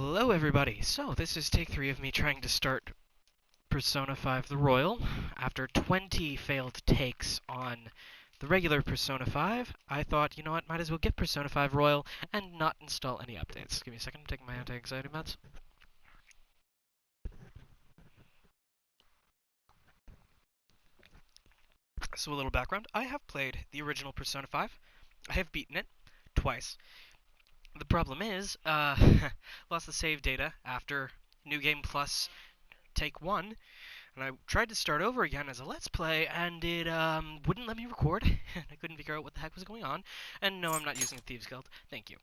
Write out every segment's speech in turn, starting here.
Hello everybody! So, this is take 3 of me trying to start Persona 5 the Royal. After 20 failed takes on the regular Persona 5, I thought, you know what, might as well get Persona 5 Royal and not install any updates. Give me a second, I'm taking my anti-anxiety meds. So a little background, I have played the original Persona 5. I have beaten it twice. The problem is, lost the save data after New Game Plus Take 1, and I tried to start over again as a Let's Play, and it wouldn't let me record, and I couldn't figure out what the heck was going on, and no, I'm not using a Thieves Guild, thank you.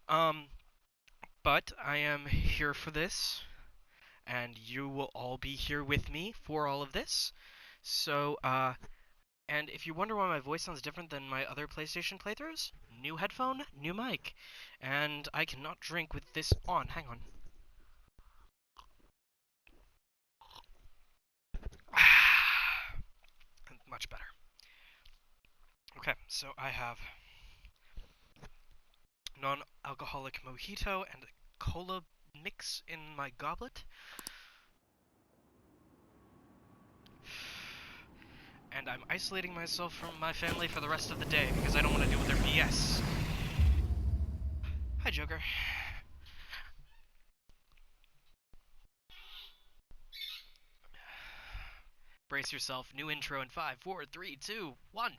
But I am here for this, and you will all be here with me for all of this, so, and if you wonder why my voice sounds different than my other PlayStation playthroughs, new headphone, new mic. And I cannot drink with this on. Hang on. Much better. Okay, so I have non-alcoholic mojito and a cola mix in my goblet. And I'm isolating myself from my family for the rest of the day because I don't want to deal with their BS. Hi, Joker. Brace yourself. New intro in 5, 4, 3, 2, 1.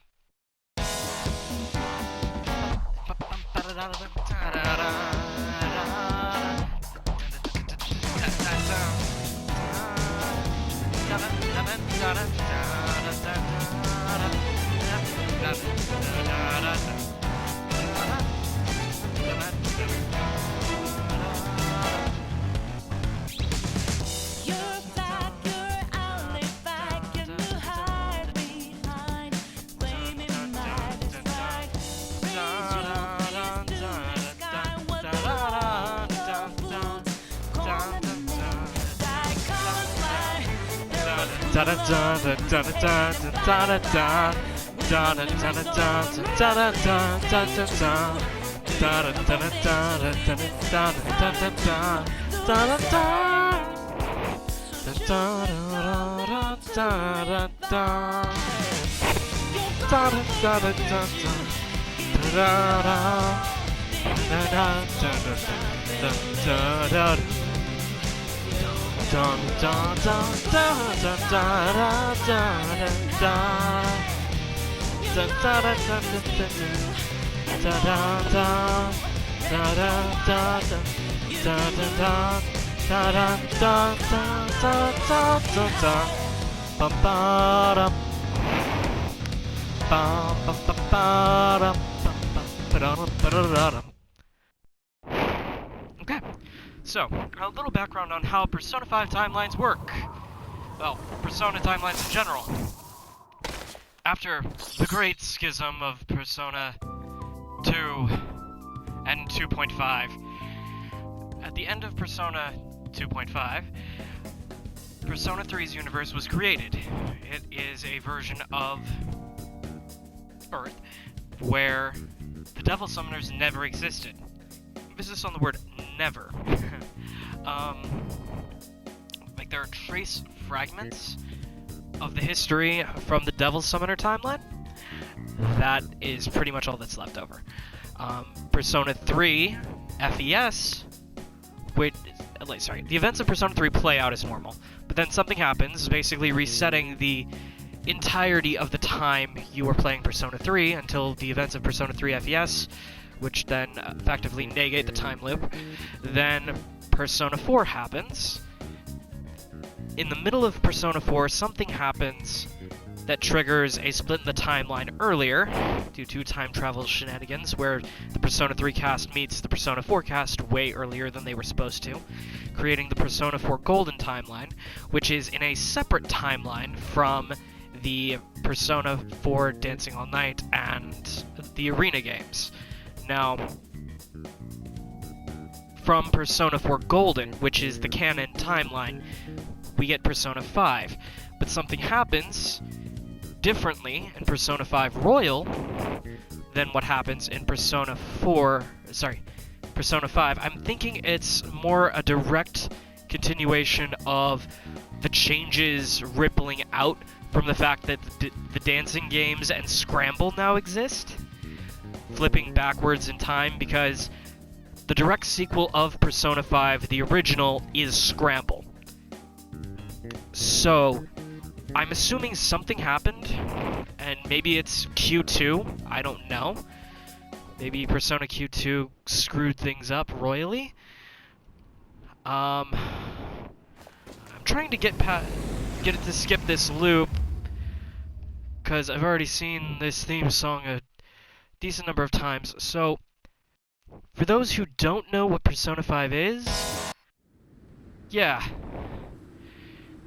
Okay, so, a little background on how Persona 5 timelines work. Well, Persona timelines in general. After the great schism of Persona 2 and 2.5, at the end of Persona 2.5, Persona 3's universe was created. It is a version of Earth where the Devil Summoners never existed. Emphasis on the word never. Like there are trace fragments of the history from the Devil Summoner timeline. That is pretty much all that's left over. Persona 3 FES, the events of Persona 3 play out as normal, but then something happens, basically resetting the entirety of the time you were playing Persona 3 until the events of Persona 3 FES, which then effectively negate the time loop. Then Persona 4 happens. In the middle of Persona 4, something happens that triggers a split in the timeline earlier, due to time travel shenanigans, where the Persona 3 cast meets the Persona 4 cast way earlier than they were supposed to, creating the Persona 4 Golden timeline, which is in a separate timeline from the Persona 4 Dancing All Night and the Arena games. Now, from Persona 4 Golden, which is the canon timeline, we get Persona 5. But something happens differently in Persona 5 Royal than what happens in Persona 4... Sorry, Persona 5. I'm thinking it's more a direct continuation of the changes rippling out from the fact that the dancing games and Scramble now exist, flipping backwards in time, because the direct sequel of Persona 5, the original, is Scramble. So, I'm assuming something happened, and maybe it's Q2, I don't know. Maybe Persona Q2 screwed things up royally. I'm trying to get it to skip this loop, because I've already seen this theme song a decent number of times. So, for those who don't know what Persona 5 is, yeah,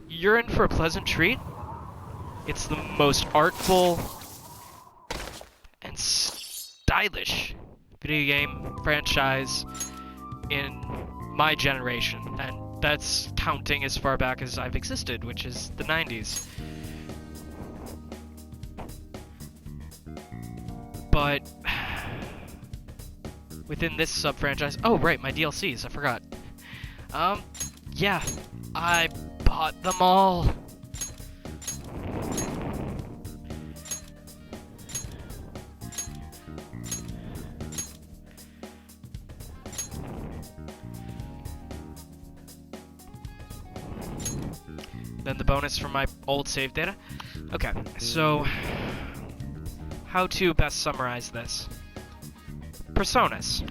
you're in for a pleasant treat. It's the most artful and stylish video game franchise in my generation, and that's counting as far back as I've existed, which is the 90s. But within this sub-franchise... Oh, right, my DLCs, I forgot. Yeah, I bought them all. Then the bonus from my old save data. Okay, so how to best summarize this? Personas.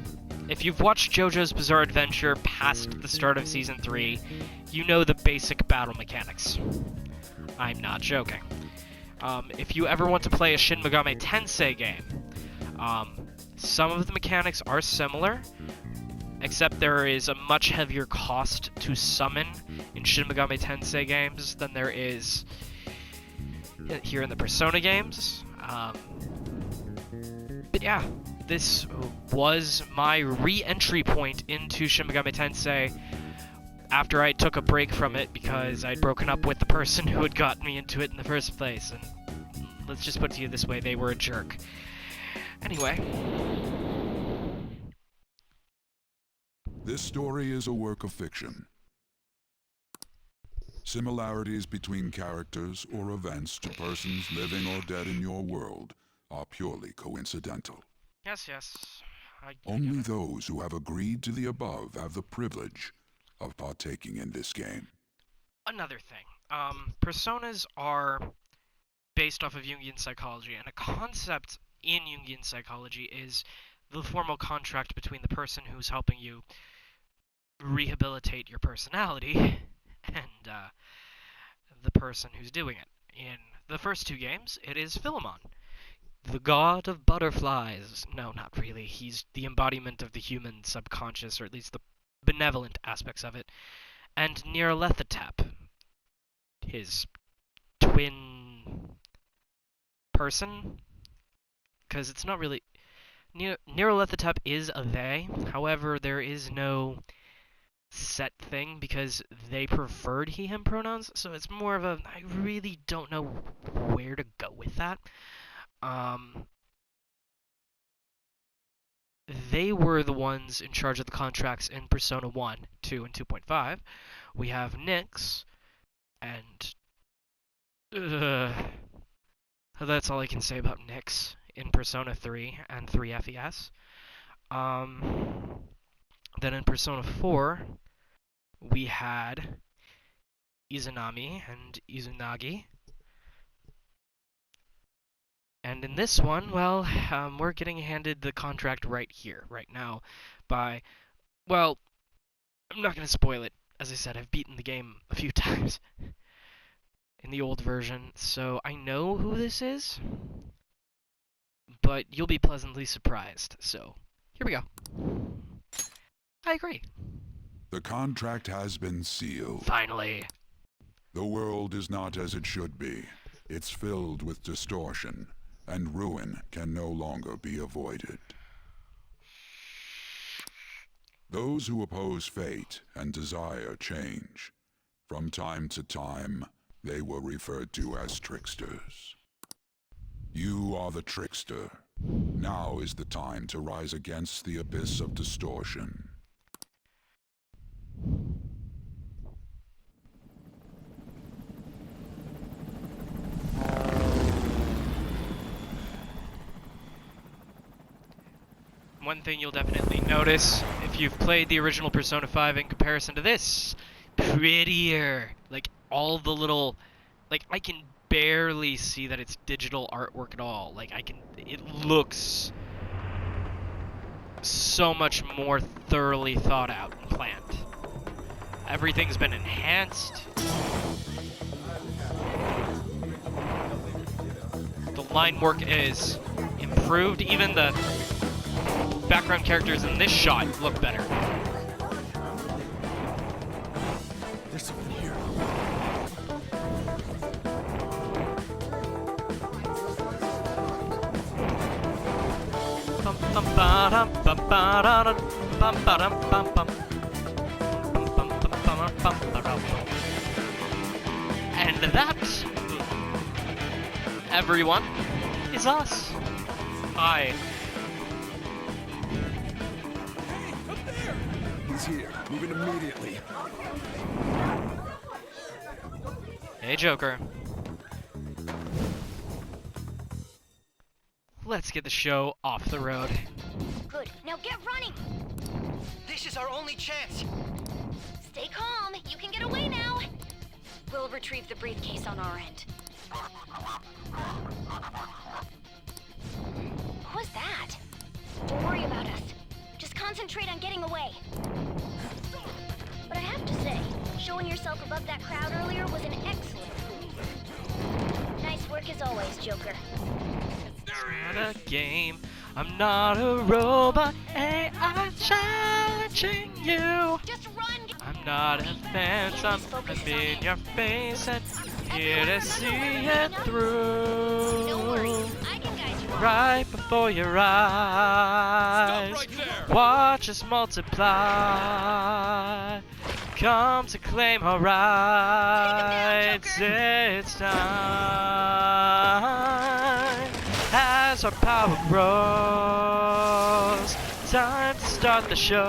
If you've watched JoJo's Bizarre Adventure past the start of Season 3, you know the basic battle mechanics. I'm not joking. If you ever want to play a Shin Megami Tensei game, some of the mechanics are similar, except there is a much heavier cost to summon in Shin Megami Tensei games than there is here in the Persona games. But yeah, this was my re-entry point into Shin Megami Tensei after I took a break from it because I'd broken up with the person who had gotten me into it in the first place, and let's just put it to you this way, they were a jerk. Anyway. This story is a work of fiction. Similarities between characters or events to persons living or dead in your world are purely coincidental. Yes. Only those who have agreed to the above have the privilege of partaking in this game. Another thing. Personas are based off of Jungian psychology, and a concept in Jungian psychology is the formal contract between the person who's helping you rehabilitate your personality and the person who's doing it. In the first two games, it is Philemon, the god of butterflies. No, not really. He's the embodiment of the human subconscious, or at least the benevolent aspects of it. And Nyarlathotep, his twin person? Because it's not really... Nyarlathotep is a they, however, there is no set thing because they preferred he, him pronouns, so it's more of a, I really don't know where to go with that. They were the ones in charge of the contracts in Persona 1, 2, and 2.5. We have Nyx, and that's all I can say about Nyx in Persona 3 and 3 FES. Then in Persona 4, we had Izanami and Izunagi. And in this one, well, we're getting handed the contract right here, right now, by, well, I'm not going to spoil it. As I said, I've beaten the game a few times in the old version, so I know who this is, but you'll be pleasantly surprised. So, here we go. I agree. The contract has been sealed. Finally. The world is not as it should be. It's filled with distortion, and ruin can no longer be avoided. Those who oppose fate and desire change. From time to time, they were referred to as tricksters. You are the trickster, Now is the time to rise against the abyss of distortion. One thing you'll definitely notice if you've played the original Persona 5 in comparison to this, prettier. Like all the little, like I can barely see that it's digital artwork at all. Like it looks so much more thoroughly thought out and planned. Everything's been enhanced. The line work is improved. Even the background characters in this shot look better. There's something here. And that, everyone, is us. Hi. Hey, up there! He's here. Moving immediately. Hey, Joker. Let's get the show off the road. Good. Now get running! This is our only chance. Stay calm. You can get away now. We'll retrieve the briefcase on our end. Who's that? Don't worry about us. Just concentrate on getting away. But I have to say, showing yourself above that crowd earlier was an excellent move. Nice work as always, Joker. It's not a game. I'm not a robot. AI challenging you. Just run! I'm not a phantom. I'm in your face and here to see it through. Don't worry, I can guide you on. Right before your eyes. Stop right there! Watch us multiply. Come to claim our rights. It's time. As our power grows, time to start the show.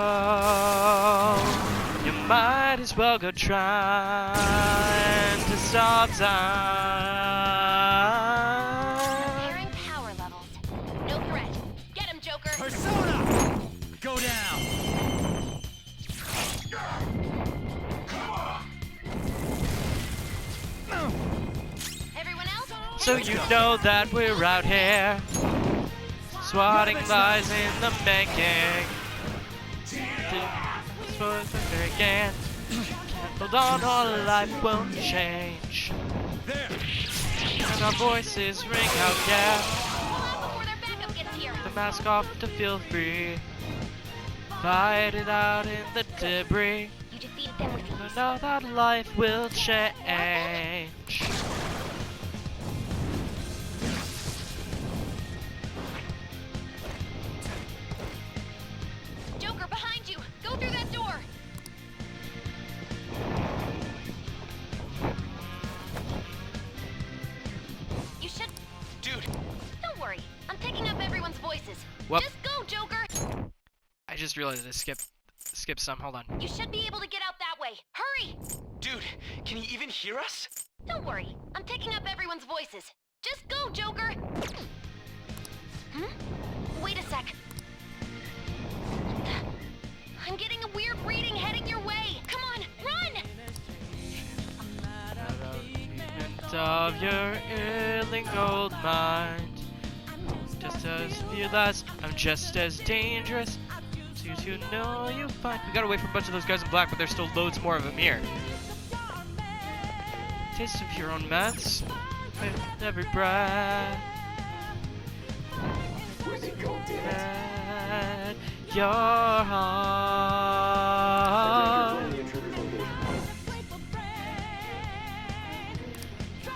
You might as well go trying to stop time. Comparing power levels. No threat. Get him, Joker! Persona! Go down! Everyone else? So you know that we're out here, swatting lies in the making. Again, hold on, our life won't change. There! And our voices ring out, yeah. Before their backup gets here. The mask off to feel free. Fight it out in the debris. You defeated them with I ease. know that life will change. Joker, behind you! Go through that door! You should... Dude, Don't worry. I'm picking up everyone's voices. Whoop. Just go, Joker! I just realized I skipped some. Hold on. You should be able to get out that way. Hurry! dude, can he even hear us? Don't worry. I'm picking up everyone's voices. Just go, Joker! Wait a sec. I'm getting a weird reading heading your way. Come on, run! Of your ailing old mind. Just as fearless, I'm just as dangerous. To know you find. We got away from a bunch of those guys in black, but there's still loads more of them here. Taste of your own mess with every breath. At your heart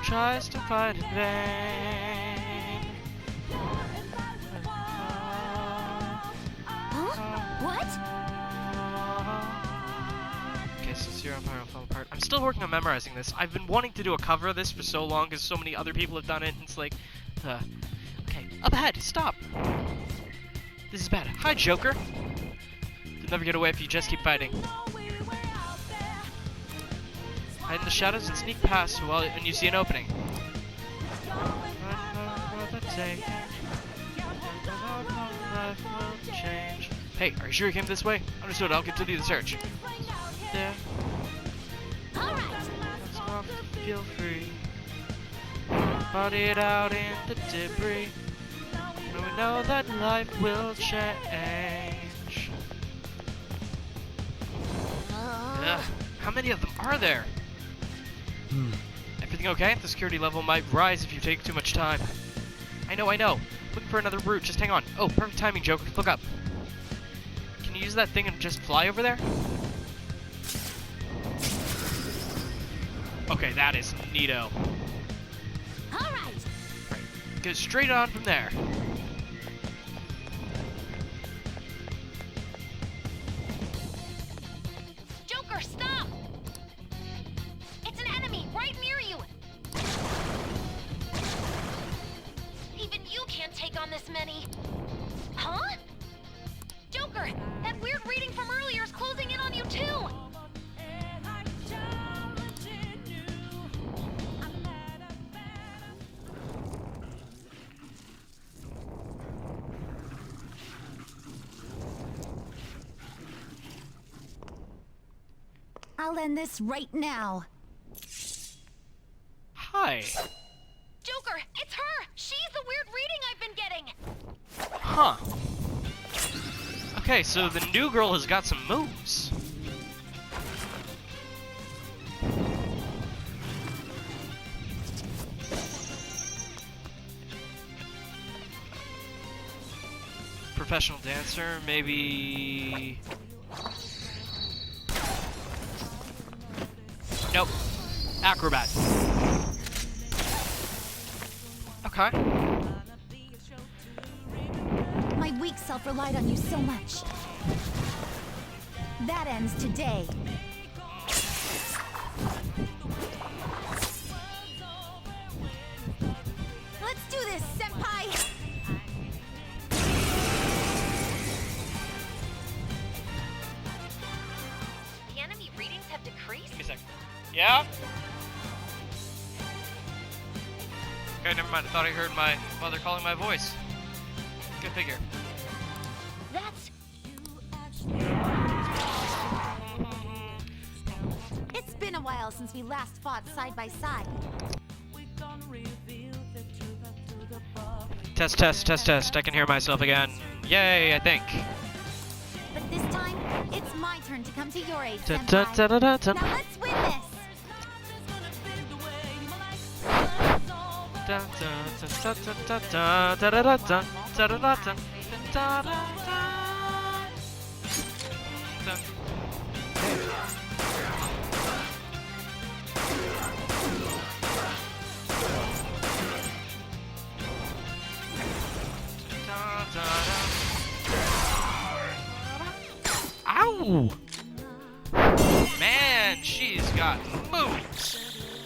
tries to fight in vain. What? Okay, so Zero Empire fell apart. I'm still working on memorizing this. I've been wanting to do a cover of this for so long because so many other people have done it, and it's like, okay. Up ahead! Stop! This is bad. Hi, Joker! You'll never get away if you just keep fighting. Hide in the shadows and sneak past when you see an opening. Hey, are you sure you came this way? Understood, I'll continue the search. There. Alright. Let's walk, feel free. Party it out in the debris. And we know that life will change. Ugh, how many of them are there? Everything okay? The security level might rise if you take too much time. I know. Looking for another route, just hang on. Oh, perfect timing, Joker. Look up. Can you use that thing and just fly over there? Okay, that is neato. Alright. Go straight on from there. Joker, stop! It's an enemy right near you! Even you can't take on this many. Huh? Joker, that weird reading from earlier is closing in on you too! I'll end this right now. Hi. Joker, it's her! She's the weird reading I've been getting! Huh. Okay, so the new girl has got some moves. Professional dancer, maybe... Nope. Acrobat. Okay. My weak self relied on you so much. That ends today. Let's do this, senpai! The enemy readings have decreased? Give me a sec. Yeah? Okay, never mind. I thought I heard my mother calling my voice. Good figure. That's... It's been a while since we last fought side by side. Test. I can hear myself again. Yay, I think. But this time, it's my turn to come to your aid, Da, senpai. da, da, da, da, Now let's win this! da, da, da, da, da, da, da, da, da, da, da, da, da, da, da, da. Ow! Man, she's got moves.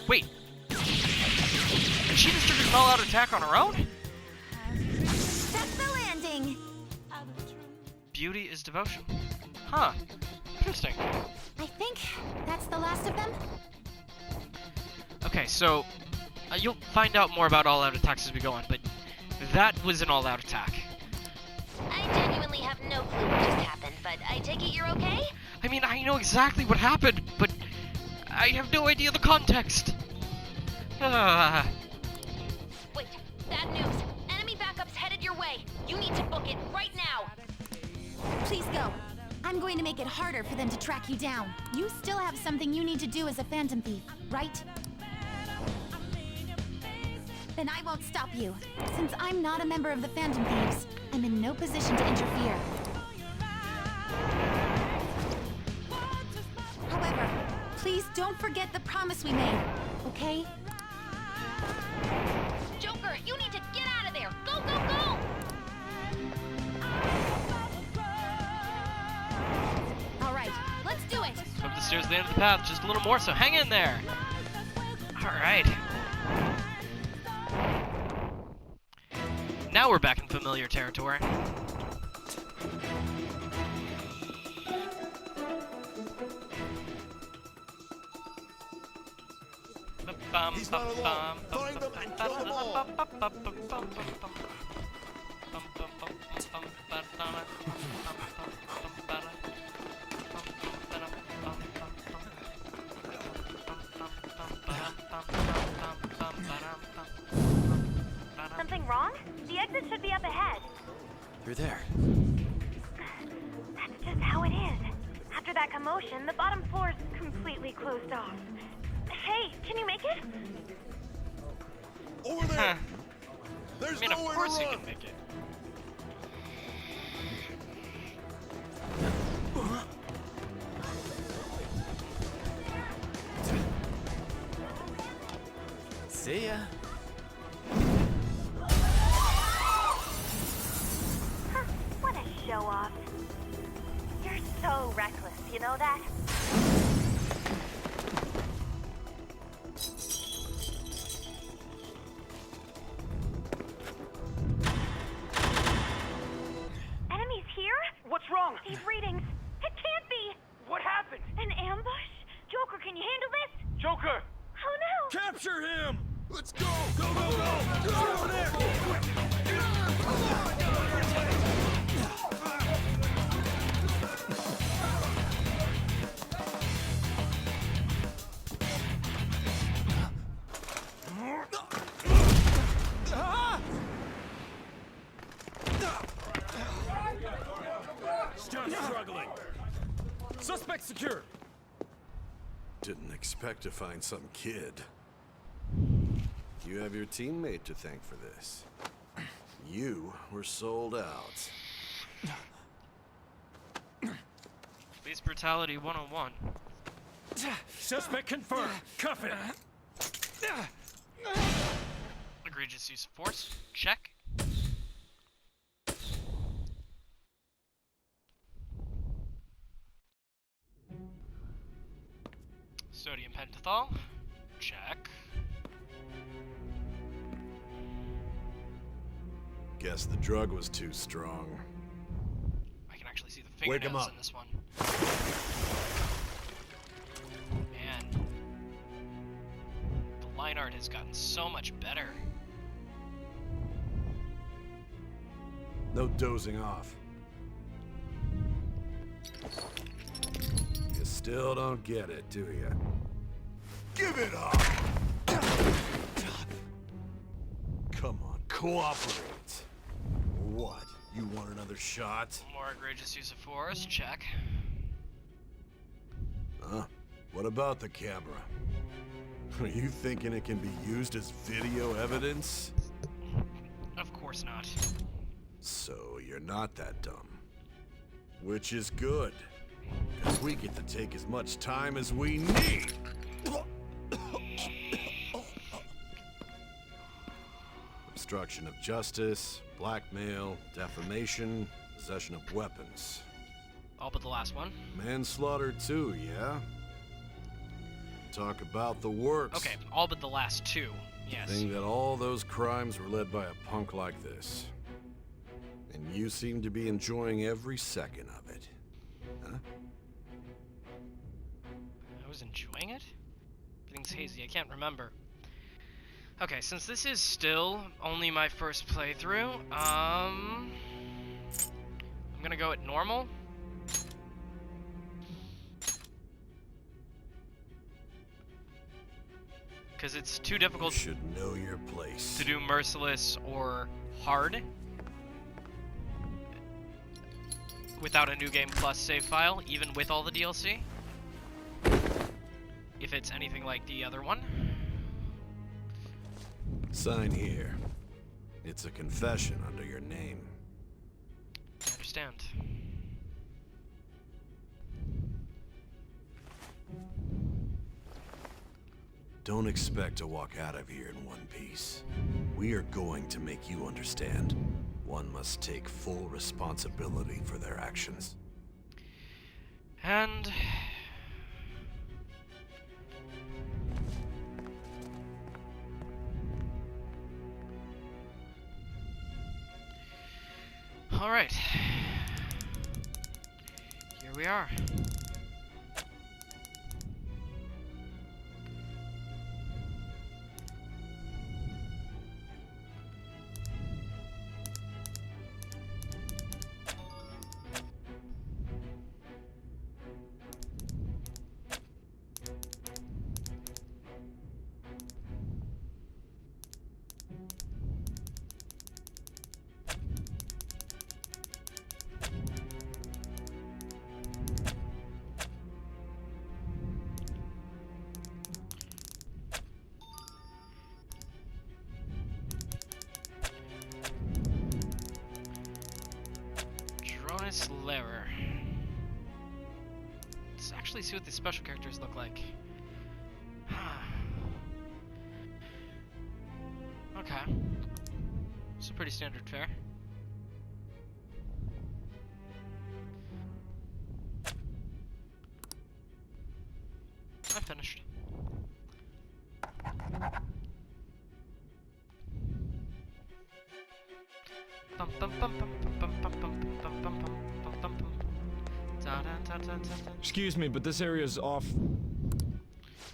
Wait. Did she just trigger an all-out attack on her own? That's the landing! Beauty is devotion. Huh. Interesting. I think that's the last of them. Okay, so you'll find out more about all-out attacks as we go on, but that was an all-out attack. I genuinely have no clue what just happened, but I take it you're okay? I mean, I know exactly what happened, but I have no idea the context. Wait, bad news. Enemy backup's headed your way. You need to book it right now. Please go. I'm going to make it harder for them to track you down. You still have something you need to do as a Phantom Thief, right? Then I won't stop you. Since I'm not a member of the Phantom Thieves, I'm in no position to interfere. However, please don't forget the promise we made, okay? Joker, you need to get out of there. Go, go, go! All right, let's do it. Up the stairs at the end of the path, just a little more, so hang in there. All right. Now we're back in familiar territory. He's not alone. Find them and kill them all. Something wrong? The exit should be up ahead. You're there. That's just how it is. After that commotion, the bottom floor is completely closed off. Hey, can you make it? Over there. There's I mean, of nowhere course to you run. can make it. See ya. Huh, what a show off. You're so reckless, you know that? Enemies here? What's wrong? These readings. It can't be. What happened? An ambush? Joker, can you handle this? Joker! Oh no! Capture him. Let's go. Go, go, go. Get over there. Stop struggling. Suspect secure. Didn't expect to find some kid. You have your teammate to thank for this. You were sold out. Police brutality 101. Suspect confirmed. Cuff it. Egregious use of force. Check. Sodium pentothal. Check. Guess the drug was too strong. I can actually see the Wake 'em fingernails up. in this one. Man. The line art has gotten so much better. No dozing off. You still don't get it, do you? Give it up! Come on, cooperate. What? You want another shot? More egregious use of force. Check. Huh? What about the camera? Are you thinking it can be used as video evidence? Of course not. So you're not that dumb. Which is good. Because we get to take as much time as we need. Obstruction of justice, blackmail, defamation, possession of weapons. All but the last one. Manslaughter too, yeah? Talk about the works. Okay, all but the last two. Yes. Think that all those crimes were led by a punk like this. And you seem to be enjoying every second of it. Huh? I was enjoying it? Everything's hazy, I can't remember. Okay, since this is still only my first playthrough, I'm gonna go at normal. Because it's too You difficult should know your place. to do merciless or hard without a New Game Plus save file, even with all the DLC. If it's anything like the other one. Sign here. It's a confession under your name. I understand. Don't expect to walk out of here in one piece. We are going to make you understand. One must take full responsibility for their actions. And Alright. Here we are. JeronisLeror. Let's actually see what these special characters look like. Okay. It's a pretty standard fare. I finished. Bum, bum, bum, bum, bum, bum, bum, bum, bum, bum, bum, bum, bum. Da, da, da, da, da, da. Excuse me, but this area's off.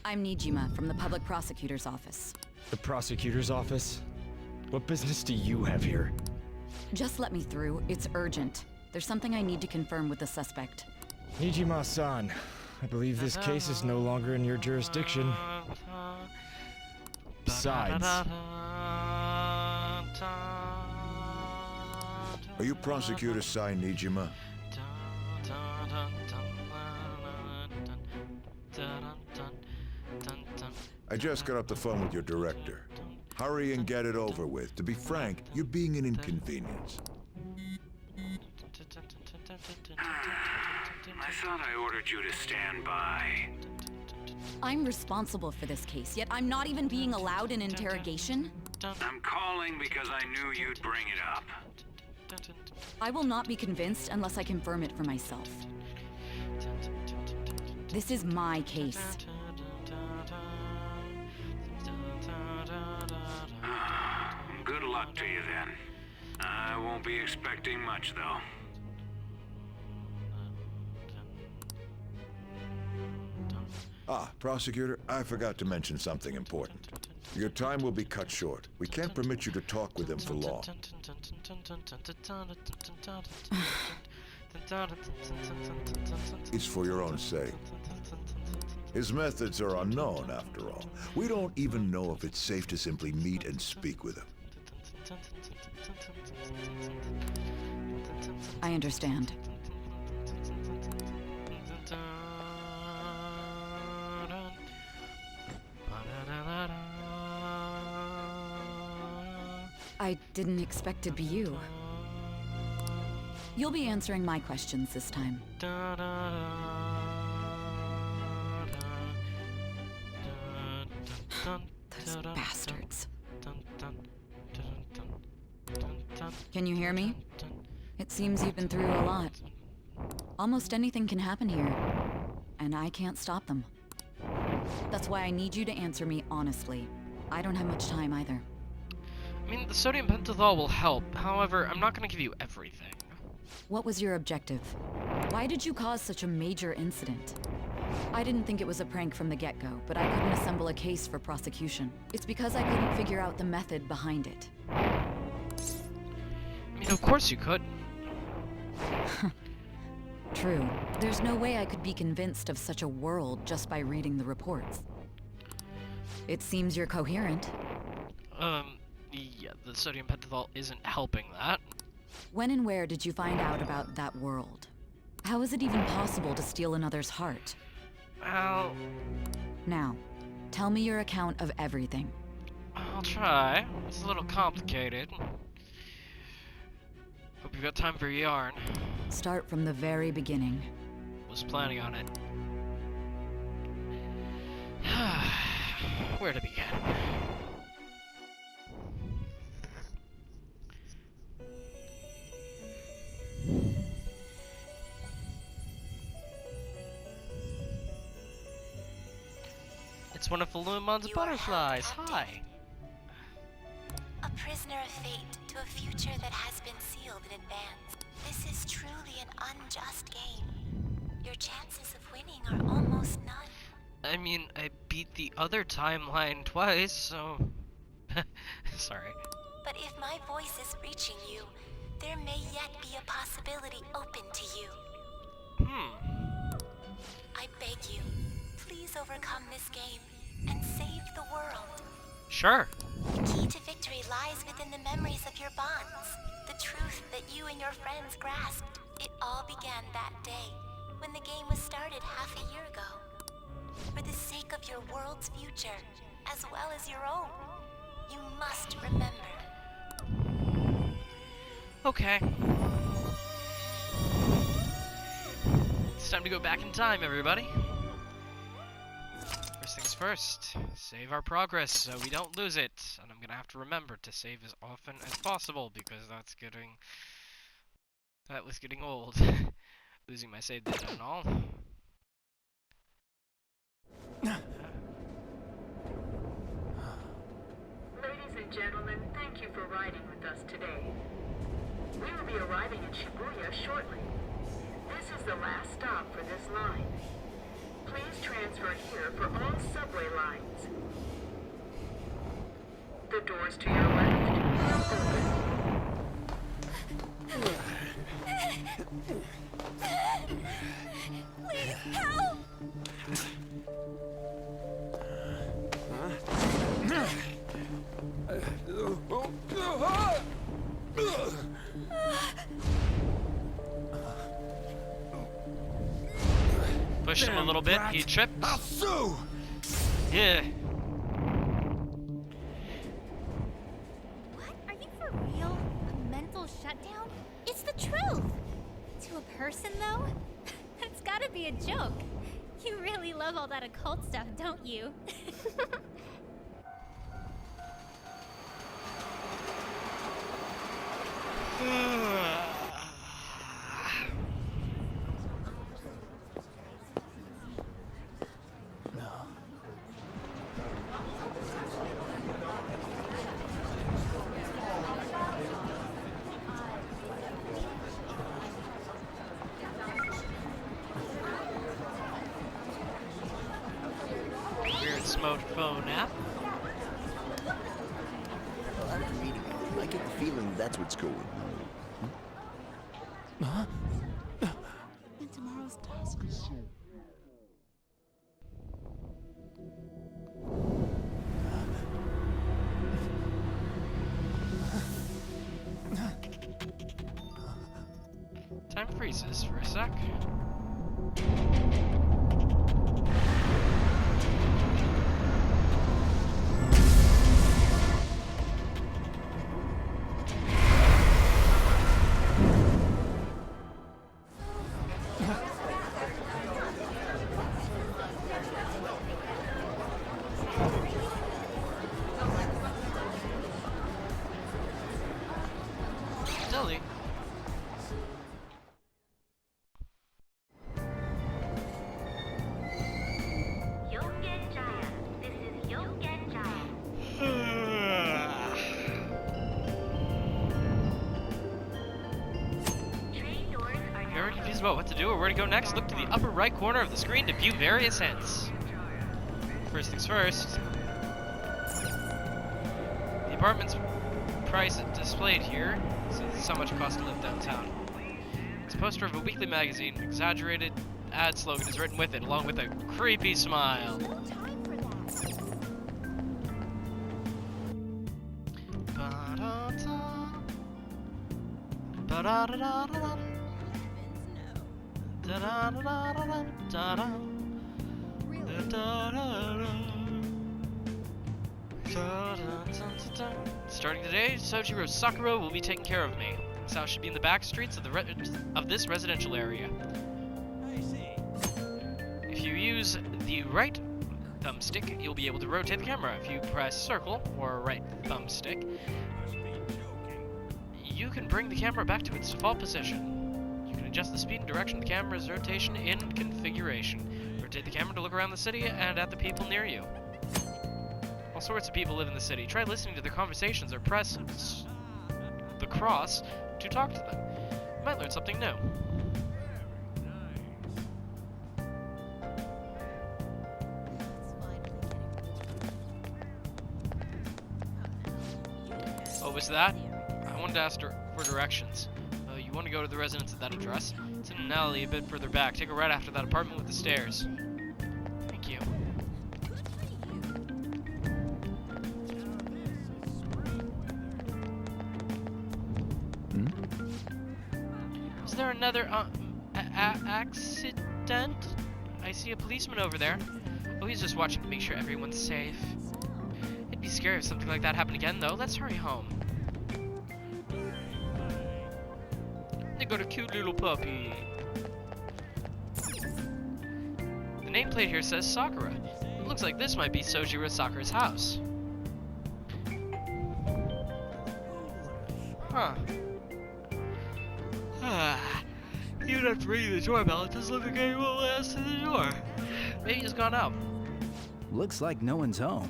I'm Nijima from the Public Prosecutor's Office. The prosecutor's office? What business do you have here? Just let me through. It's urgent. There's something I need to confirm with the suspect. Nijima-san, I believe this case is no longer in your jurisdiction. Besides, Are you Prosecutor Sai Nijima? I just got off the phone with your director. Hurry and get it over with. To be frank, you're being an inconvenience. I thought I ordered you to stand by. I'm responsible for this case, yet I'm not even being allowed an interrogation? I'm calling because I knew you'd bring it up. I will not be convinced unless I confirm it for myself. This is my case. Good luck to you then. I won't be expecting much though. Ah, Prosecutor, I forgot to mention something important. Your time will be cut short. We can't permit you to talk with him for long. It's for your own sake. His methods are unknown, after all. We don't even know if it's safe to simply meet and speak with him. I understand. I didn't expect it'd be you. You'll be answering my questions this time. Those bastards. Can you hear me? It seems you've been through a lot. Almost anything can happen here, and I can't stop them. That's why I need you to answer me honestly. I don't have much time either. I mean, the sodium pentothal will help. However, I'm not going to give you everything. What was your objective? Why did you cause such a major incident? I didn't think it was a prank from the get-go, but I couldn't assemble a case for prosecution. It's because I couldn't figure out the method behind it. I mean, of course you could. True. There's no way I could be convinced of such a world just by reading the reports. It seems you're coherent. Yeah, the sodium pentothal isn't helping that. When and where did you find out about that world? How is it even possible to steal another's heart? Well, Now, tell me your account of everything. I'll try. It's a little complicated. Hope you've got time for a yarn. Start from the very beginning. Was planning on it. Where to begin? It's one of Lumon's butterflies. Hi. A prisoner of fate to a future that has been sealed in advance. This is truly an unjust game. Your chances of winning are almost none. I mean, I beat the other timeline twice, so... Sorry. But if my voice is reaching you, there may yet be a possibility open to you. I beg you, please overcome this game and save the world. Sure. The key to victory lies within the memories of your bonds. The truth that you and your friends grasped. It all began that day, when the game was started half a year ago. For the sake of your world's future, as well as your own, you must remember. Okay. It's time to go back in time, everybody. First things first, save our progress so we don't lose it. And I'm gonna have to remember to save as often as possible because that was getting old. Losing my save data and all. Ladies and gentlemen, thank you for riding with us today. We will be arriving in Shibuya shortly. This is the last stop for this line. Please transfer here for all subway lines. The doors to your left are open. Please help! Pushed him a little bit, he tripped. Yeah. What? Are you for real? A mental shutdown? It's the truth! To a person, though? That's gotta be a joke. You really love all that occult stuff, don't you? Weird smartphone app. After meeting you, I get the feeling that's what's going on. And tomorrow's task is soon. Time freezes for a sec. Silly. Very confused about what to do or where to go next? Look to the upper right corner of the screen to view various hints. First things first. The apartment's price displayed here, so this is how much it costs to live downtown. It's a poster of a weekly magazine. An exaggerated ad slogan is written with it, along with a creepy smile. Starting today, Sojiro Sakura will be taking care of me. This house should be in the back streets of this residential area. If you use the right thumbstick, you'll be able to rotate the camera. If you press circle or right thumbstick, you can bring the camera back to its default position. You can adjust the speed and direction of the camera's rotation in configuration. Rotate the camera to look around the city and at the people near you. All sorts of people live in the city. Try listening to their conversations or press the cross to talk to them. Might learn something new. What was that? I wanted to ask for directions. You want to go to the residence at that address? It's in an alley a bit further back. Take a right after that apartment with the stairs. Thank you. Is there another accident? I see a policeman over there. Oh, he's just watching to make sure everyone's safe. It'd be scary if something like that happened again, though. Let's hurry home. They got a cute little puppy. The nameplate here says Sakura. It looks like this might be Sojiro Sakura's house. Huh. Even after ringing the doorbell, it doesn't look like anyone will answer the door. Maybe he's gone out. Looks like no one's home.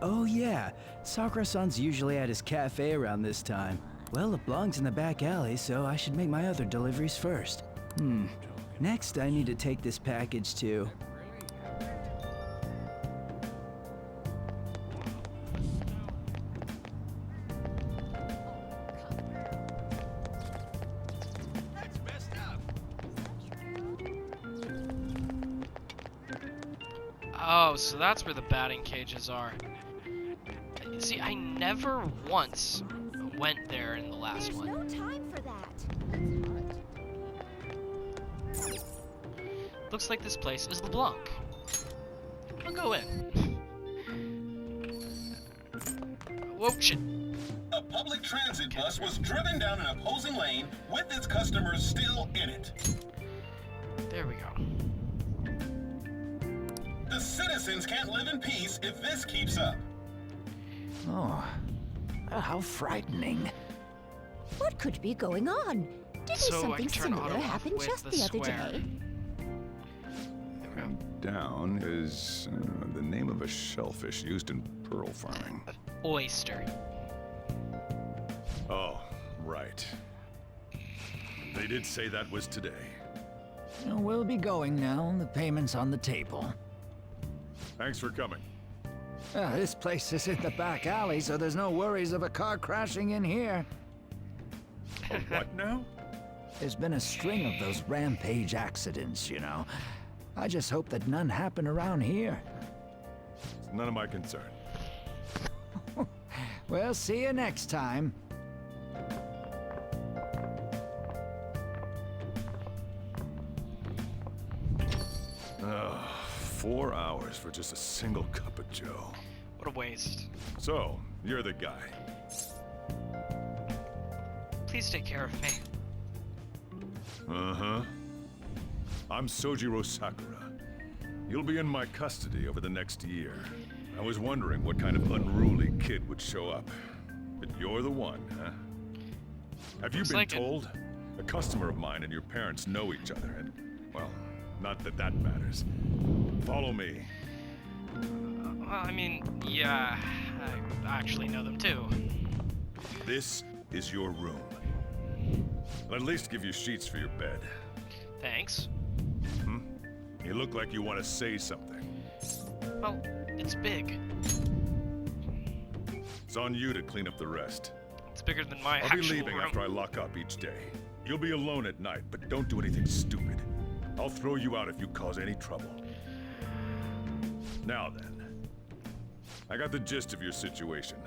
Oh yeah, Sakura-san's usually at his cafe around this time. Well, LeBlanc's in the back alley, so I should make my other deliveries first. Next, I need to take this package to... Oh, so that's where the batting cages are. See, I never once went there in the last one. There's no time for that. Looks like this place is LeBlanc. I'll go in. Whoa, shit. A public transit bus was driven down an opposing lane with its customers still in it. There we go. The citizens can't live in peace if this keeps up. Oh, how frightening. What could be going on? Didn't So something similar happen just the other day? Down is the name of a shellfish used in pearl farming. Oyster. Oh, right. They did say that was today. We'll be going now. The payment's on the table. Thanks for coming. This place is in the back alley, so there's no worries of a car crashing in here. A what now? There's been a string of those rampage accidents, you know. I just hope that none happen around here. It's none of my concern. Well, see you next time. Ugh, 4 hours for just a single cup of joe. What a waste. So, you're the guy. Please take care of me. Uh-huh. I'm Sojiro Sakura. You'll be in my custody over the next year. I was wondering what kind of unruly kid would show up. But you're the one, huh? Have you been told? A customer of mine and your parents know each other, and, well, not that that matters. Follow me. Well, I mean, yeah, I actually know them too. This is your room. I'll at least give you sheets for your bed. Thanks. You look like you want to say something. Well, it's big. It's on you to clean up the rest. It's bigger than my I'll actual be leaving room. after I lock up each day. You'll be alone at night, but don't do anything stupid. I'll throw you out if you cause any trouble. Now then, I got the gist of your situation.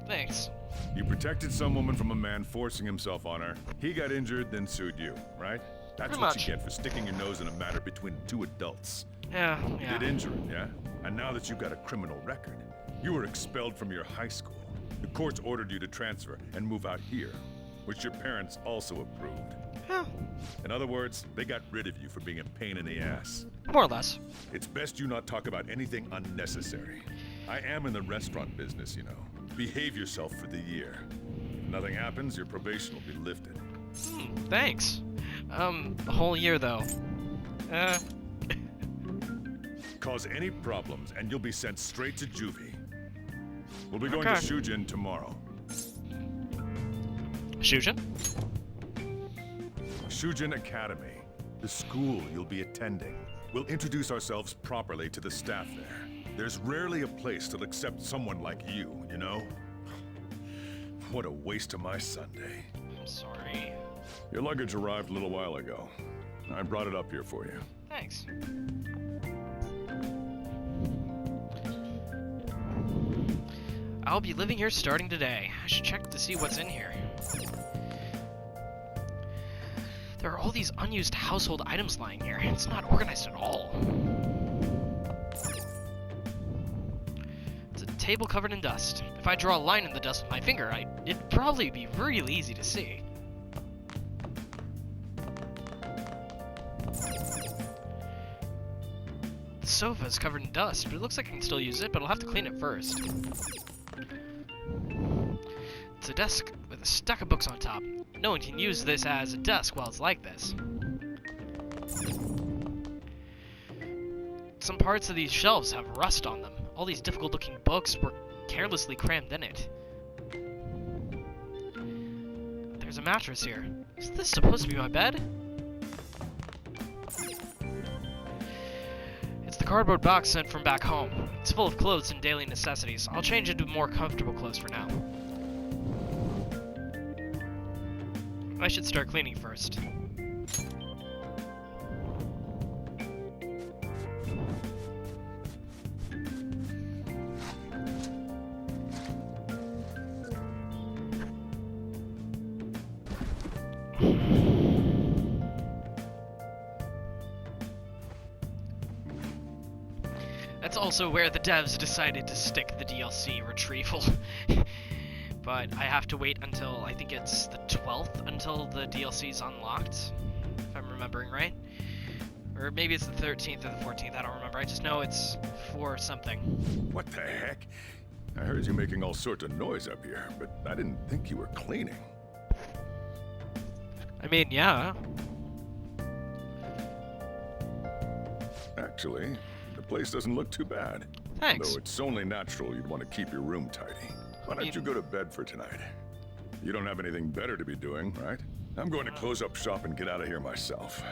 Thanks. You protected some woman from a man forcing himself on her. He got injured, then sued you, right? That's Pretty what much. you get for sticking your nose in a matter between two adults. Yeah, You did injure him, yeah? And now that you've got a criminal record, you were expelled from your high school. The courts ordered you to transfer and move out here, which your parents also approved. Huh. In other words, they got rid of you for being a pain in the ass. More or less. It's best you not talk about anything unnecessary. I am in the restaurant business, you know. Behave yourself for the year. If nothing happens, your probation will be lifted. Thanks. A whole year though. Cause any problems, and you'll be sent straight to juvie. We'll be going to Okay. Shujin tomorrow. Shujin? Shujin Academy, the school you'll be attending. We'll introduce ourselves properly to the staff there. There's rarely a place that'll accept someone like you, you know? What a waste of my Sunday. I'm sorry. Your luggage arrived a little while ago. I brought it up here for you. Thanks. I'll be living here starting today. I should check to see what's in here. There are all these unused household items lying here. It's not organized at all. It's a table covered in dust. If I draw a line in the dust with my finger, it'd probably be really easy to see. The sofa is covered in dust, but it looks like I can still use it, but I'll have to clean it first. It's a desk with a stack of books on top. No one can use this as a desk while it's like this. Some parts of these shelves have rust on them. All these difficult-looking books were carelessly crammed in it. There's a mattress here. Is this supposed to be my bed? It's the cardboard box sent from back home. It's full of clothes and daily necessities. I'll change into more comfortable clothes for now. I should start cleaning first. That's also where the devs decided to stick the DLC retrieval. But I have to wait until, I think it's the 12th until the DLC's unlocked, if I'm remembering right. Or maybe it's the 13th or the 14th, I don't remember. I just know it's for something. What the heck? I heard you making all sorts of noise up here, but I didn't think you were cleaning. I mean, yeah. Actually, the place doesn't look too bad. Thanks. Though it's only natural you'd want to keep your room tidy. Why don't you go to bed for tonight? You don't have anything better to be doing, right? I'm going to close up shop and get out of here myself.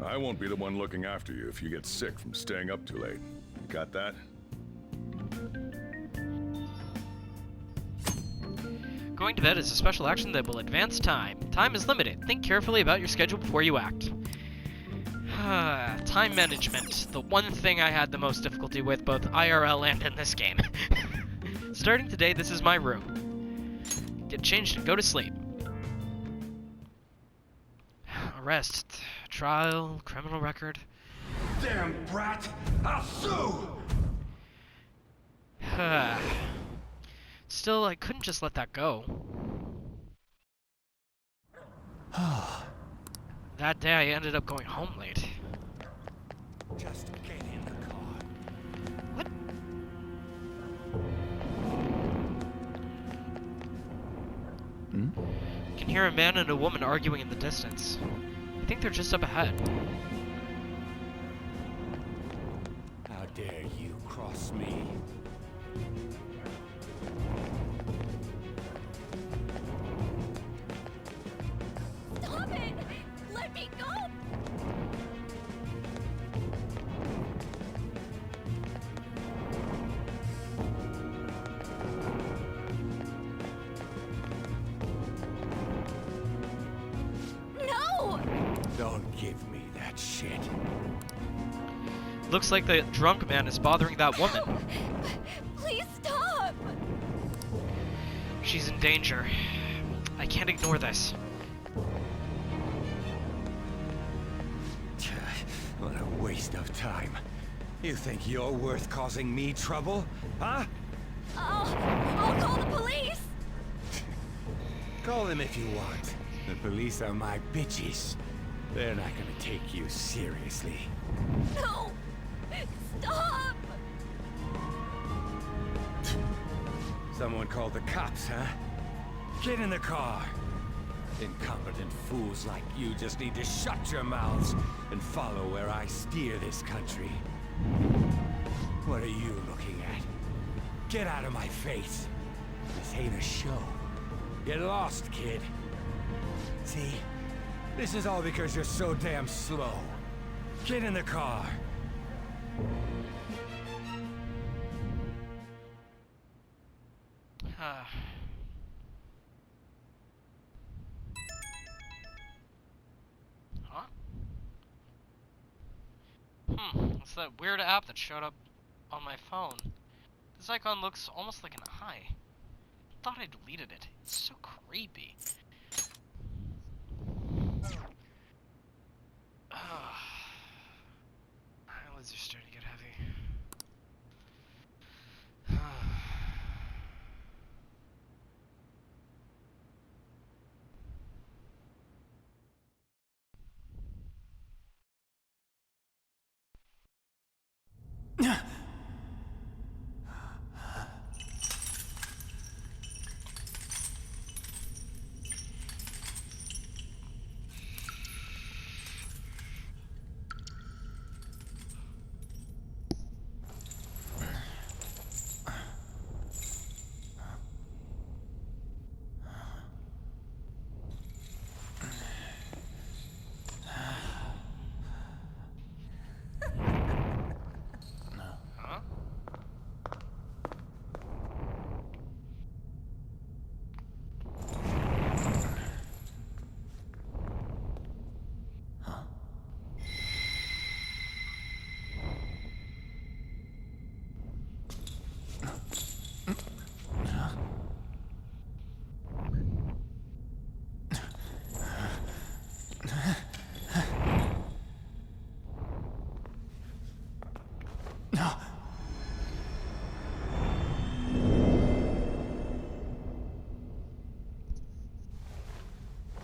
I won't be the one looking after you if you get sick from staying up too late. You got that? Going to bed is a special action that will advance time. Time is limited. Think carefully about your schedule before you act. Time management. The one thing I had the most difficulty with, both IRL and in this game. Starting today, this is my room. Get changed and go to sleep. Arrest, trial, criminal record. Damn brat! I'll sue! Still, I couldn't just let that go. That day, I ended up going home late. Just get in the car. What? I can hear a man and a woman arguing in the distance. I think they're just up ahead. How dare you cross me? Stop it! Let me go! No! Don't give me that shit. Looks like the drunk man is bothering that woman. Please stop! She's in danger. I can't ignore this. What a waste of time. You think you're worth causing me trouble? Huh? I'll call the police! Call them if you want. The police are my bitches. They're not gonna take you seriously. No! Stop! Someone called the cops, huh? Get in the car. Incompetent fools like you just need to shut your mouths and follow where I steer this country. What are you looking at? Get out of my face. This ain't a show. Get lost, kid. See? This is all because you're so damn slow. Get in the car. Huh? What's that weird app that showed up on my phone? This icon looks almost like an eye. I thought I deleted it. It's so creepy. Eyelids are starting to get heavy.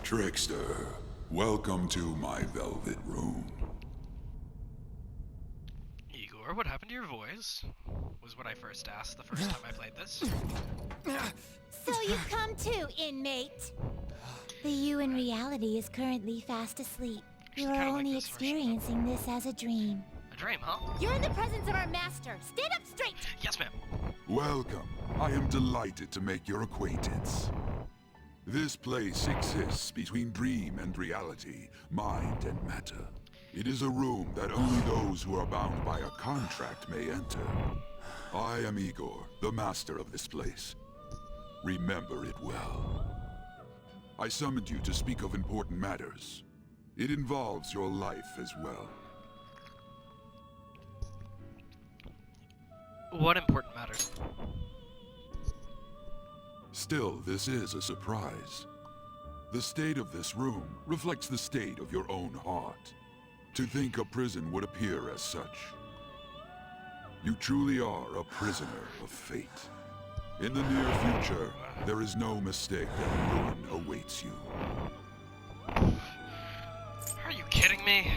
Trickster, welcome to my velvet room. Igor, what happened to your voice? Was what I first asked the first time I played this. So you've come too, inmate. The you in reality is currently fast asleep. You are only experiencing this as a dream. A dream, huh? You're in the presence of our master. Stand up straight! Yes, ma'am. Welcome. I am delighted to make your acquaintance. This place exists between dream and reality, mind and matter. It is a room that only those who are bound by a contract may enter. I am Igor, the master of this place. Remember it well. I summoned you to speak of important matters. It involves your life as well. What important matters? Still, this is a surprise. The state of this room reflects the state of your own heart. To think a prison would appear as such. You truly are a prisoner of fate. In the near future, there is no mistake that ruin awaits you. Are you kidding me?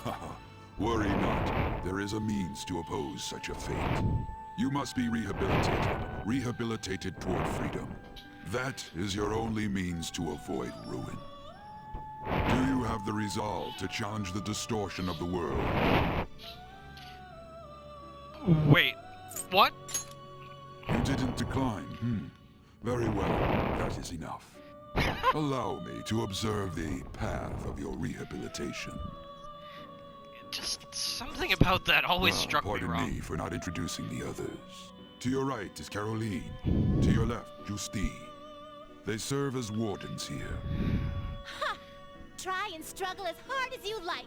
Haha, worry not. There is a means to oppose such a fate. You must be rehabilitated toward freedom. That is your only means to avoid ruin. Do you have the resolve to challenge the distortion of the world? Wait, what? You didn't decline, Very well, that is enough. Allow me to observe the path of your rehabilitation. Just something about that always struck me wrong. Pardon me for not introducing the others. To your right is Caroline. To your left, Justine. They serve as wardens here. Ha! Try and struggle as hard as you like.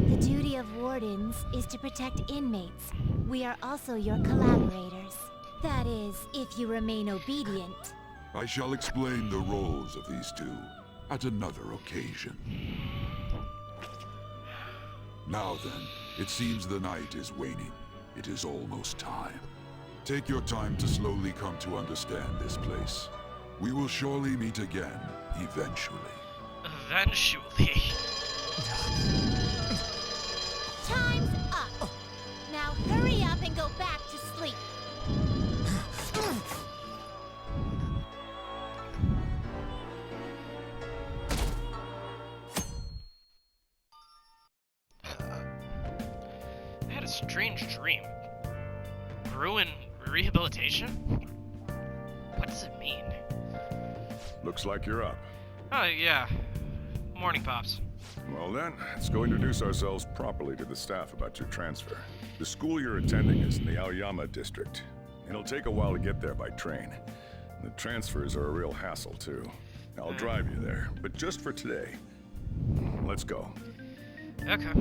The duty of wardens is to protect inmates. We are also your collaborators. That is, if you remain obedient. I shall explain the roles of these two at another occasion. Now then, it seems the night is waning. It is almost time. Take your time to slowly come to understand this place. We will surely meet again, eventually. Eventually. Time's up. Now hurry up and go back to sleep. I had a strange dream. Ruin rehabilitation? What does it mean? Looks like you're up. Oh, yeah. Morning, Pops. Well then, let's go introduce ourselves properly to the staff about your transfer. The school you're attending is in the Aoyama district. It'll take a while to get there by train. The transfers are a real hassle, too. I'll drive you there, but just for today. Let's go. Okay.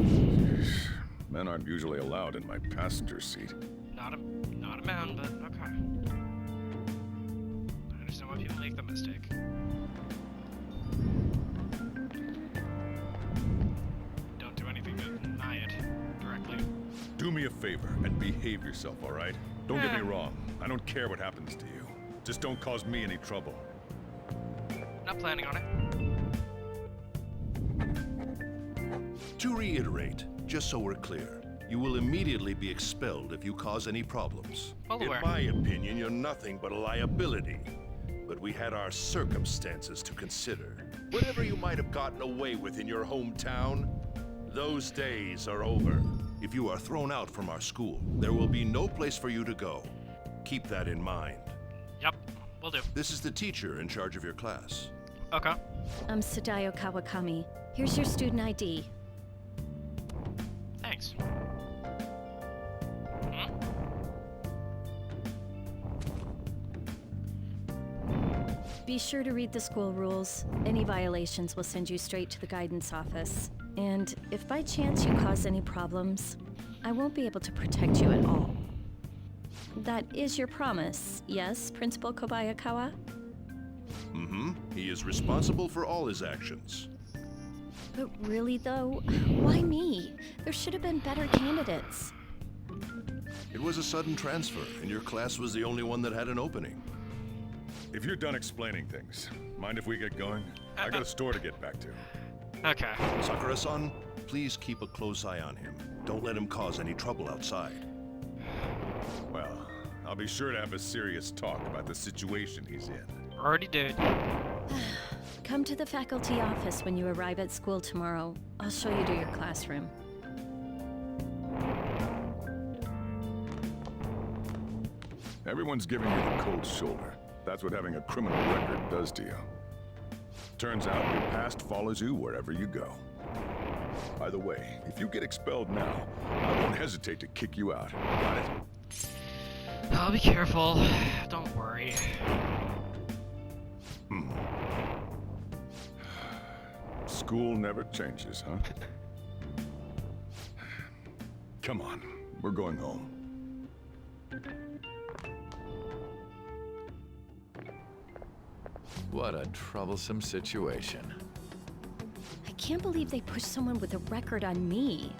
Men aren't usually allowed in my passenger seat. Not a man, but okay. I understand why people make the mistake. Don't do anything to deny it directly. Do me a favor and behave yourself, all right? Don't get me wrong. I don't care what happens to you. Just don't cause me any trouble. Not planning on it. To reiterate, just so we're clear, you will immediately be expelled if you cause any problems. Well aware. In my opinion, you're nothing but a liability. But we had our circumstances to consider. Whatever you might have gotten away with in your hometown, those days are over. If you are thrown out from our school, there will be no place for you to go. Keep that in mind. Yep, will do. This is the teacher in charge of your class. Okay. I'm Sadayo Kawakami. Here's your student ID. Thanks. Be sure to read the school rules. Any violations will send you straight to the guidance office. And if by chance you cause any problems, I won't be able to protect you at all. That is your promise, yes, Principal Kobayakawa? Mm-hmm. He is responsible for all his actions. But really though, why me? There should have been better candidates. It was a sudden transfer, and your class was the only one that had an opening. If you're done explaining things, mind if we get going? I got a store to get back to. Okay. Sakura-san, please keep a close eye on him. Don't let him cause any trouble outside. Well, I'll be sure to have a serious talk about the situation he's in. Already did. Come to the faculty office when you arrive at school tomorrow. I'll show you to your classroom. Everyone's giving you the cold shoulder. That's what having a criminal record does to you. Turns out your past follows you wherever you go. By the way, if you get expelled now, I won't hesitate to kick you out. Got it? I'll be careful. Don't worry. School never changes, huh? Come on, we're going home. What a troublesome situation. I can't believe they pushed someone with a record on me.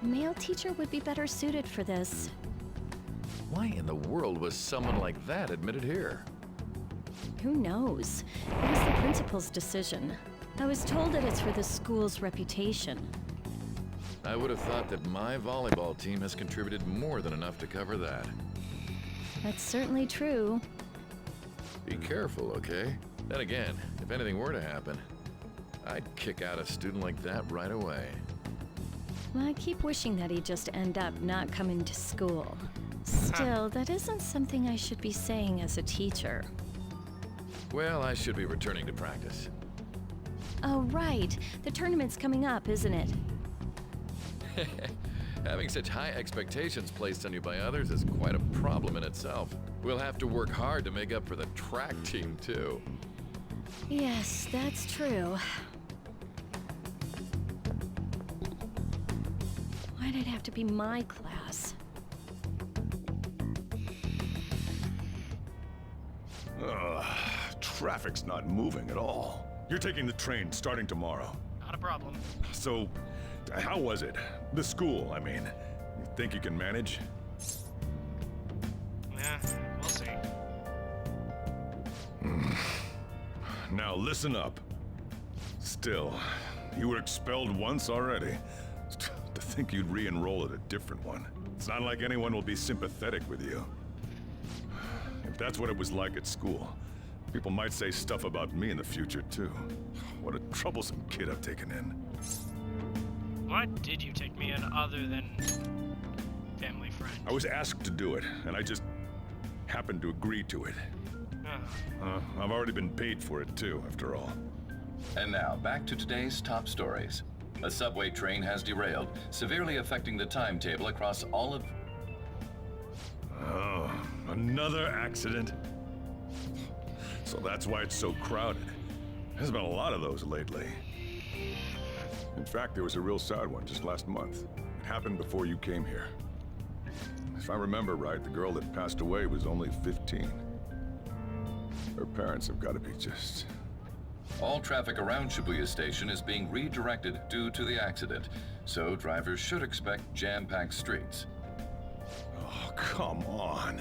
A male teacher would be better suited for this. Why in the world was someone like that admitted here? Who knows? It was the principal's decision. I was told that it's for the school's reputation. I would have thought that my volleyball team has contributed more than enough to cover that. That's certainly true. Be careful, okay? Then again, if anything were to happen, I'd kick out a student like that right away. I keep wishing that he'd just end up not coming to school. Still, that isn't something I should be saying as a teacher. Well, I should be returning to practice. Oh, right. The tournament's coming up, isn't it? Having such high expectations placed on you by others is quite a problem in itself. We'll have to work hard to make up for the track team, too. Yes, that's true. Why'd it have to be my class? Traffic's not moving at all. You're taking the train starting tomorrow. Not a problem. So, how was it? The school, I mean. You think you can manage? Yeah, we'll see. Now listen up. Still, you were expelled once already. To think you'd re-enroll at a different one. It's not like anyone will be sympathetic with you. If that's what it was like at school, people might say stuff about me in the future, too. What a troublesome kid I've taken in. Why did you take me in other than family friend? I was asked to do it, and I just happened to agree to it. I've already been paid for it too, after all. And now, back to today's top stories. A subway train has derailed, severely affecting the timetable across all of... Oh, another accident? So that's why it's so crowded. There's been a lot of those lately. In fact, there was a real sad one just last month. It happened before you came here. If I remember right, the girl that passed away was only 15. Her parents have got to be just... All traffic around Shibuya Station is being redirected due to the accident, so drivers should expect jam-packed streets. Oh, come on.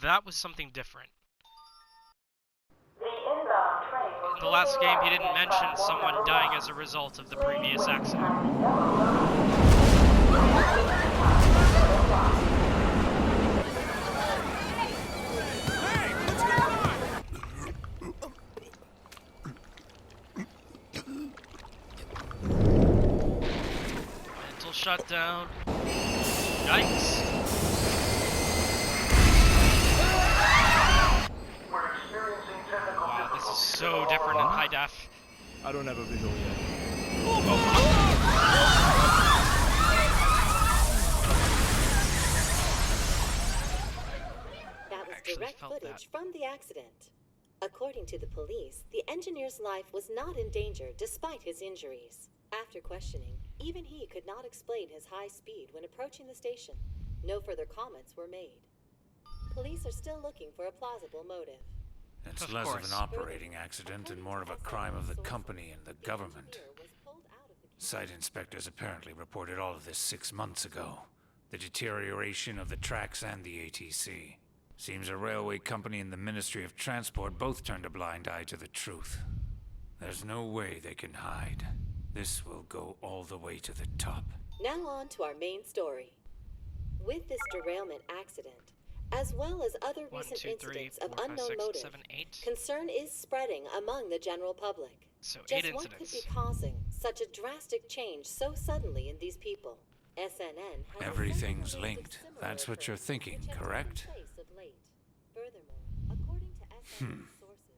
That was something different. In the last game, he didn't mention someone dying as a result of the previous accident. Mental shutdown. Yikes. Wow, this is so different in high def. I don't have a visual yet. That was direct footage from the accident. According to the police, the engineer's life was not in danger despite his injuries. After questioning, even he could not explain his high speed when approaching the station. No further comments were made. Police are still looking for a plausible motive. It's less of an operating accident and more of a crime of the company and the government. Site inspectors apparently reported all of this 6 months ago. The deterioration of the tracks and the ATC. Seems a railway company and the Ministry of Transport both turned a blind eye to the truth. There's no way they can hide. This will go all the way to the top. Now on to our main story. With this derailment accident, as well as other recent incidents of unknown motive, concern is spreading among the general public. So just what could be causing such a drastic change so suddenly in these people? SNN has Everything's linked. That's what you're thinking, correct?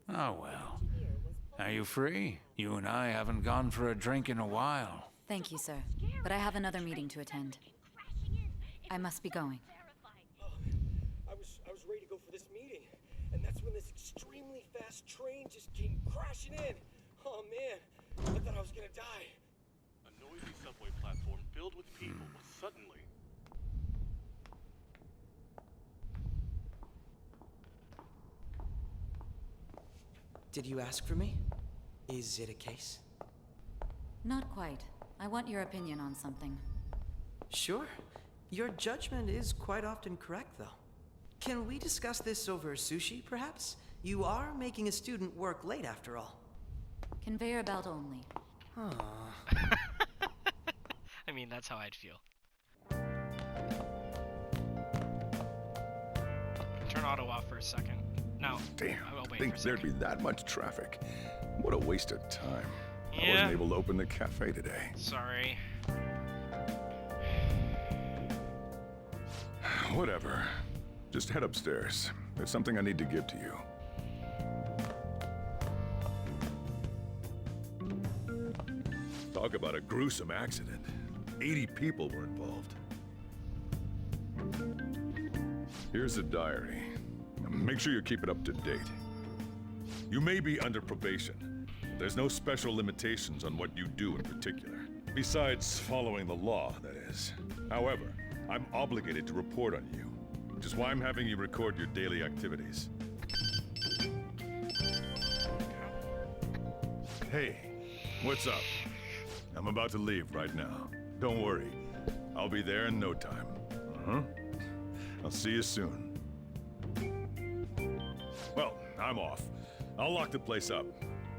Oh well. Are you free? You and I haven't gone for a drink in a while. Thank you, sir. But I have another meeting to attend. I must be going. I was ready to go for this meeting, and that's when this extremely fast train just came crashing in. Oh man, I thought I was gonna die. A noisy subway platform filled with people was suddenly... Did you ask for me? Is it a case? Not quite. I want your opinion on something. Sure. Your judgment is quite often correct, though. Can we discuss this over sushi, perhaps? You are making a student work late, after all. Conveyor belt only. I mean, that's how I'd feel. Turn auto off for a second. No. Damn, I will wait think for a there'd second. be that much traffic. What a waste of time. I Yeah. wasn't able to open the cafe today. Sorry. Whatever. Just head upstairs. There's something I need to give to you. Talk about a gruesome accident. 80 people were involved. Here's a diary. Make sure you keep it up to date. You may be under probation. There's no special limitations on what you do in particular. Besides following the law, that is. However, I'm obligated to report on you, which is why I'm having you record your daily activities. Hey, what's up? I'm about to leave right now. Don't worry. I'll be there in no time. I'll see you soon. Well, I'm off. I'll lock the place up.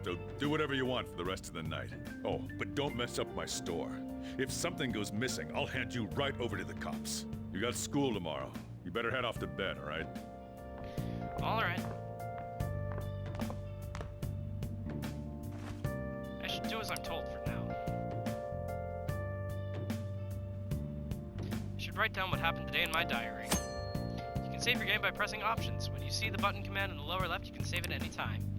So do whatever you want for the rest of the night. Oh, but don't mess up my store. If something goes missing, I'll hand you right over to the cops. You got school tomorrow. You better head off to bed, all right? All right. I should do as I'm told for now. I should write down what happened today in my diary. save your game by pressing Options. When you see the button command in the lower left, you can save at any time.